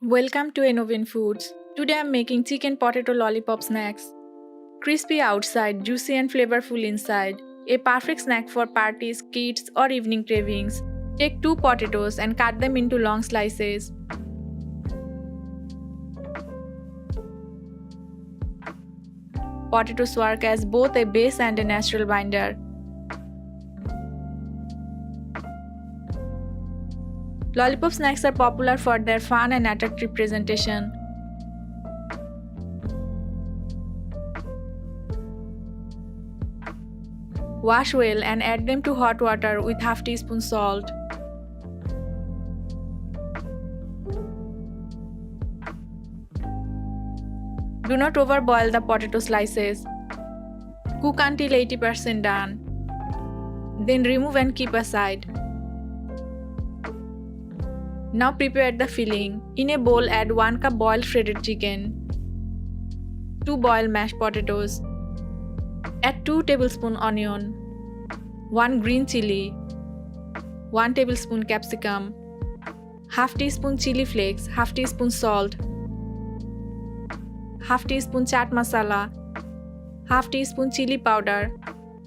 Welcome to Innovin Foods. Today I'm making chicken potato lollipop snacks. Crispy outside, juicy and flavorful inside. A perfect snack for parties, kids, or evening cravings. Take 2 potatoes and cut them into long slices. Potatoes work as both a base and a natural binder. Lollipop snacks are popular for their fun and attractive presentation. Wash well and add them to hot water with half teaspoon salt. Do not overboil the potato slices. Cook until 80% done. Then remove and keep aside. Now prepare the filling. In a bowl, add 1 cup boiled shredded chicken, 2 boiled mashed potatoes. Add 2 tablespoons onion, 1 green chilli, 1 tablespoon capsicum, half teaspoon chili flakes, half teaspoon salt, half teaspoon chaat masala, half teaspoon chili powder,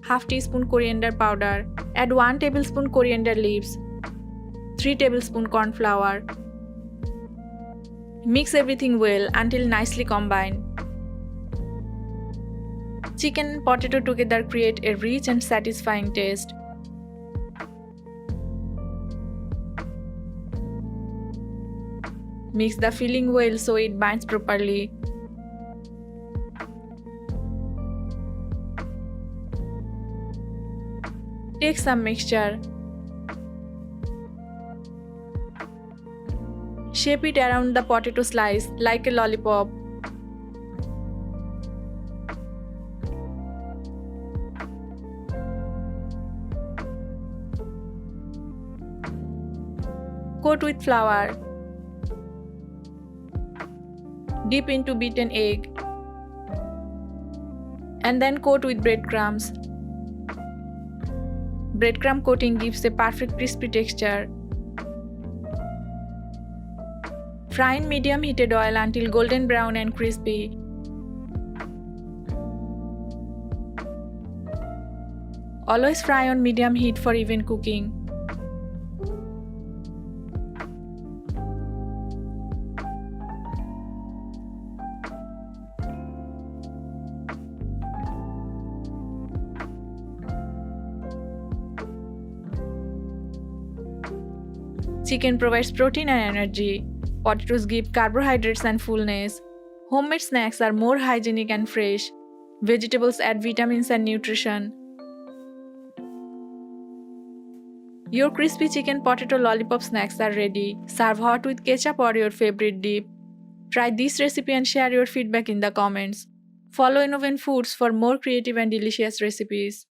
half teaspoon coriander powder. Add 1 tablespoon coriander leaves, 3 tablespoon corn flour. Mix everything well until nicely combined. Chicken and potato together create a rich and satisfying taste. Mix the filling well so it binds properly. Take some mixture. Shape it around the potato slice like a lollipop. Coat with flour. Dip into beaten egg. And then coat with breadcrumbs. Breadcrumb coating gives a perfect crispy texture. Fry in medium heated oil until golden brown and crispy. Always fry on medium heat for even cooking. Chicken provides protein and energy. Potatoes give carbohydrates and fullness. Homemade snacks are more hygienic and fresh. Vegetables add vitamins and nutrition. Your crispy chicken potato lollipop snacks are ready. Serve hot with ketchup or your favorite dip. Try this recipe and share your feedback in the comments. Follow Innovin Foods for more creative and delicious recipes.